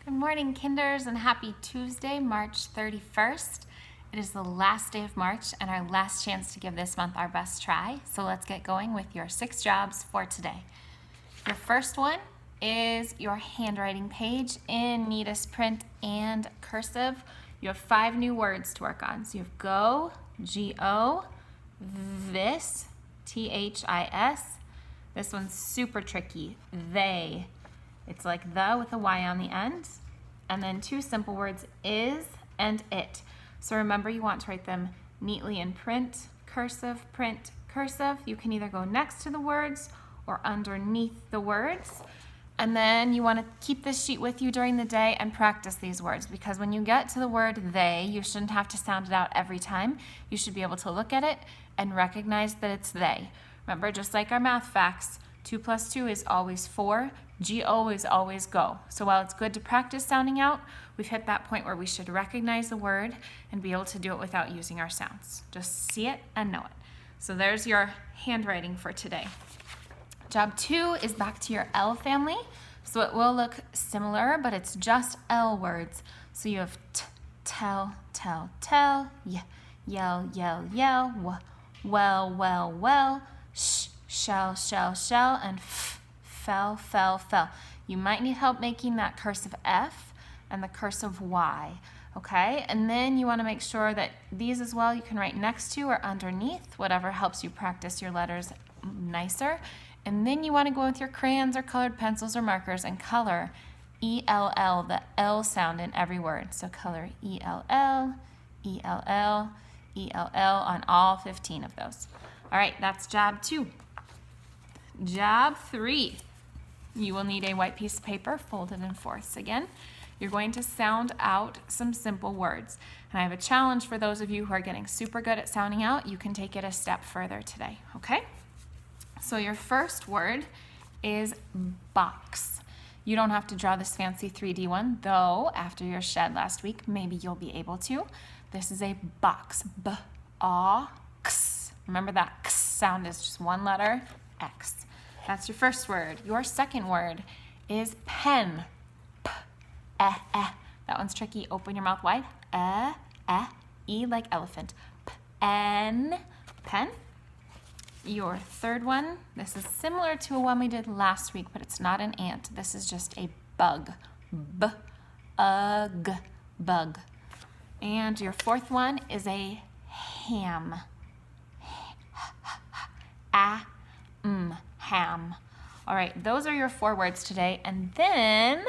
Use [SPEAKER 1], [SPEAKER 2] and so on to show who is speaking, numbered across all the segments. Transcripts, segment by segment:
[SPEAKER 1] Good morning, Kinders, and happy Tuesday, March 31st. It is the last day of March and our last chance to give this month our best try. So let's get going with your 6 jobs for today. Your first one is your handwriting page in neatest print and cursive. You have 5 new words to work on. So you have go, G-O, this, T-H-I-S. This one's super tricky, they. It's like the with a Y on the end. And then 2 simple words, is and it. So remember, you want to write them neatly in print, cursive. You can either go next to the words or underneath the words. And then you want to keep this sheet with you during the day and practice these words, because when you get to the word they, you shouldn't have to sound it out every time. You should be able to look at it and recognize that it's they. Remember, just like our math facts, 2 plus 2 is always 4. G-O is always go. So while it's good to practice sounding out, we've hit that point where we should recognize the word and be able to do it without using our sounds. Just see it and know it. So there's your handwriting for today. Job 2 is back to your L family. So it will look similar, but it's just L words. So you have tell, yell, well, shall, and fell. You might need help making that cursive F and the cursive Y, okay? And then you want to make sure that these as well you can write next to or underneath, whatever helps you practice your letters nicer. And then you want to go with your crayons or colored pencils or markers and color E-L-L, the L sound in every word. So color E-L-L, E-L-L, E-L-L on all 15 of those. All right, that's job 2. Job 3. You will need a white piece of paper folded in fourths again. You're going to sound out some simple words. And I have a challenge for those of you who are getting super good at sounding out. You can take it a step further today, okay? So your first word is box. You don't have to draw this fancy 3D one, though after your shed last week, maybe you'll be able to. This is a box, B-A-X. Remember that X sound is just one letter, X. That's your first word. Your second word is pen. P-E-E. That one's tricky. Open your mouth wide. E like elephant. Pen. Pen. Your third one, this is similar to a one we did last week, but it's not an ant. This is just a bug. B-U-G. Bug. And your fourth one is a ham. Ham. All right, those are your 4 words today. And then,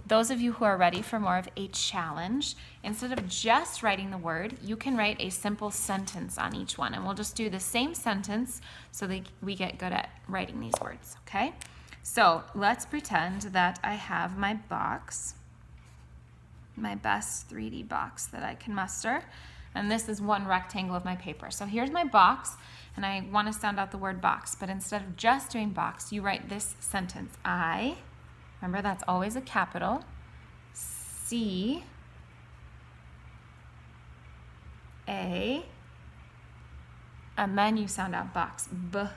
[SPEAKER 1] those of you who are ready for more of a challenge, instead of just writing the word, you can write a simple sentence on each one. And we'll just do the same sentence so that we get good at writing these words, okay? So let's pretend that I have my box, my best 3D box that I can muster. And this is one rectangle of my paper. So here's my box, and I want to sound out the word box. But instead of just doing box, you write this sentence. Remember that's always a capital, C, A, and then you sound out box, B-A-X,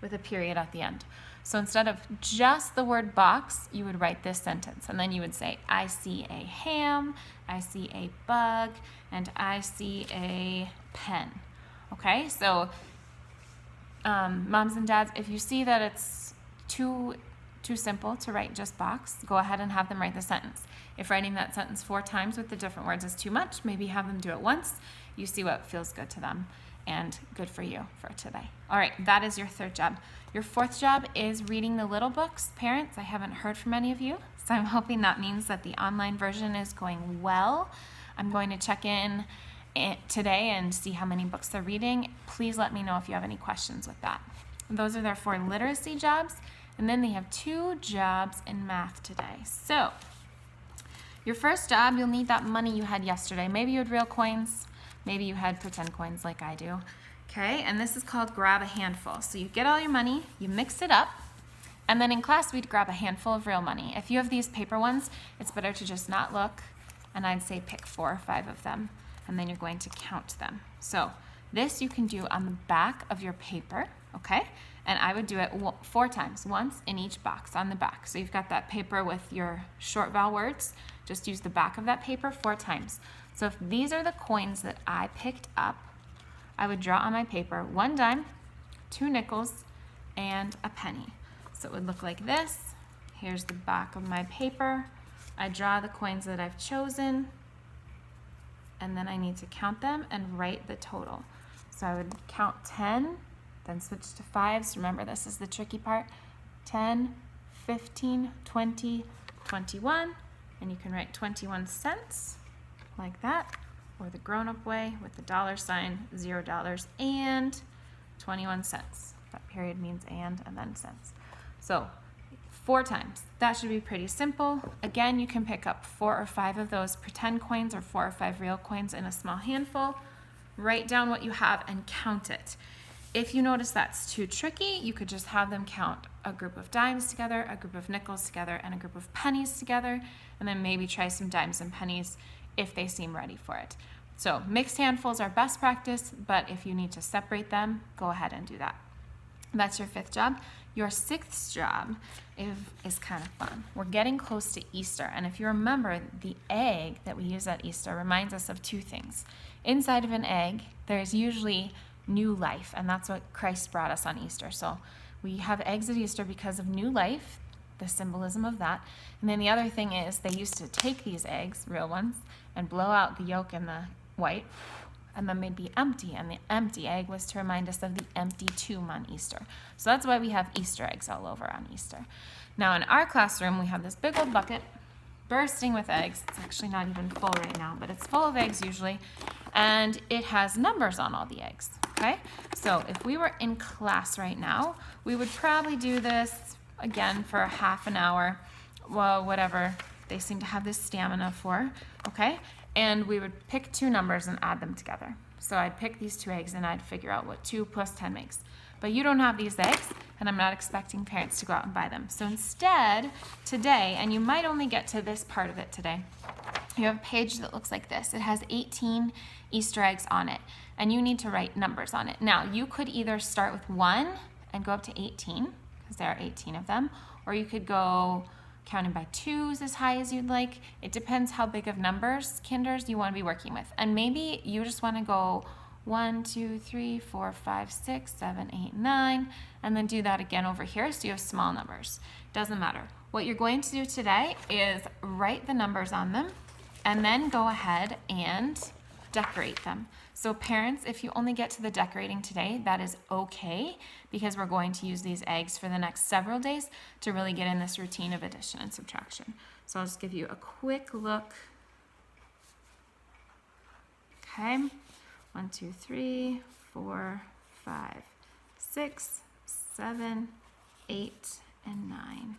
[SPEAKER 1] with a period at the end. So instead of just the word box, you would write this sentence. And then you would say, I see a ham, I see a bug, and I see a pen. Okay, so moms and dads, if you see that it's too simple to write just box, go ahead and have them write the sentence. If writing that sentence 4 times with the different words is too much, maybe have them do it once. You see what feels good to them and good for you for today. All right, that is your 3rd job. Your 4th job is reading the little books. Parents, I haven't heard from any of you, so I'm hoping that means that the online version is going well. I'm going to check in today and see how many books they're reading. Please let me know if you have any questions with that. Those are their 4 literacy jobs, and then they have 2 jobs in math today. So your first job, you'll need that money you had yesterday. Maybe you had real coins, maybe you had pretend coins like I do. Okay, and this is called grab a handful. So you get all your money, you mix it up, and then in class we'd grab a handful of real money. If you have these paper ones, it's better to just not look, and I'd say pick 4 or 5 of them, and then you're going to count them. So this you can do on the back of your paper, okay? And I would do it 4 times, once in each box on the back. So you've got that paper with your short vowel words. Just use the back of that paper 4 times. So if these are the coins that I picked up, I would draw on my paper 1 dime, 2 nickels, and a penny. So it would look like this. Here's the back of my paper. I draw the coins that I've chosen, and then I need to count them and write the total. So I would count 10, then switch to 5s. Remember, this is the tricky part. 10, 15, 20, 21, and you can write 21 cents like that, or the grown-up way with the $, $0, and 21 cents. That period means and then cents. So 4 times. That should be pretty simple. Again, you can pick up 4 or 5 of those pretend coins or 4 or 5 real coins in a small handful. Write down what you have and count it. If you notice that's too tricky, you could just have them count a group of dimes together, a group of nickels together, and a group of pennies together, and then maybe try some dimes and pennies if they seem ready for it. So mixed handfuls are best practice, but if you need to separate them, go ahead and do that. That's your 5th job. Your 6th job is kind of fun. We're getting close to Easter, and if you remember, the egg that we use at Easter reminds us of 2 things. Inside of an egg, there's usually new life, and that's what Christ brought us on Easter. So we have eggs at Easter because of new life, the symbolism of that. And then the other thing is they used to take these eggs, real ones, and blow out the yolk and the white, and then they'd be empty, and the empty egg was to remind us of the empty tomb on Easter. So that's why we have Easter eggs all over on Easter. Now in our classroom, we have this big old bucket bursting with eggs. It's actually not even full right now, but it's full of eggs usually, and it has numbers on all the eggs, okay? So if we were in class right now, we would probably do this again for half an hour, well, whatever they seem to have this stamina for, okay? And we would pick 2 numbers and add them together. So I'd pick these 2 eggs and I'd figure out what 2 plus 10 makes. But you don't have these eggs, and I'm not expecting parents to go out and buy them. So instead, today, and you might only get to this part of it today, you have a page that looks like this. It has 18 Easter eggs on it, and you need to write numbers on it. Now, you could either start with 1 and go up to 18, because there are 18 of them, or you could go counting by 2s as high as you'd like. It depends how big of numbers, kinders, you want to be working with. And maybe you just want to go 1, 2, 3, 4, 5, 6, 7, 8, 9, and then do that again over here so you have small numbers. Doesn't matter. What you're going to do today is write the numbers on them and then go ahead and decorate them. So parents, if you only get to the decorating today, that is okay, because we're going to use these eggs for the next several days to really get in this routine of addition and subtraction. So I'll just give you a quick look. Okay, 1, 2, 3, 4, 5, 6, 7, 8, and 9.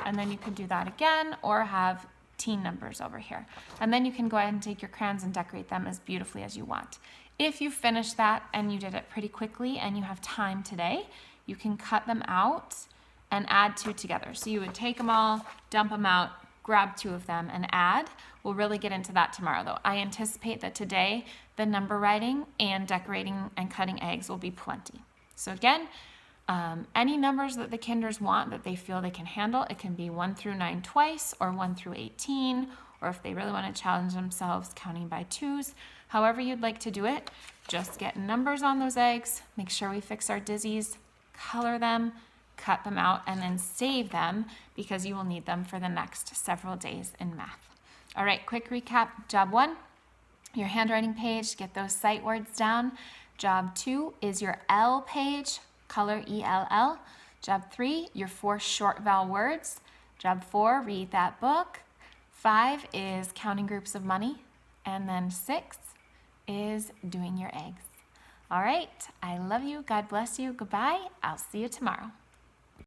[SPEAKER 1] And then you can do that again or have teen numbers over here. And then you can go ahead and take your crayons and decorate them as beautifully as you want. If you finish that and you did it pretty quickly and you have time today, you can cut them out and add 2 together. So you would take them all, dump them out, grab 2 of them and add. We'll really get into that tomorrow though. I anticipate that today the number writing and decorating and cutting eggs will be plenty. So again, any numbers that the kinders want that they feel they can handle, it can be 1 through 9 twice or 1 through 18, or if they really want to challenge themselves, counting by 2s. However you'd like to do it, just get numbers on those eggs, make sure we fix our dizzies, color them, cut them out, and then save them because you will need them for the next several days in math. All right, quick recap. Job 1, your handwriting page, get those sight words down. Job 2 is your L page, color ELL. Job 3, your 4 short vowel words. Job 4, read that book. 5 is counting groups of money. And then 6 is doing your eggs. All right, I love you. God bless you. Goodbye. I'll see you tomorrow.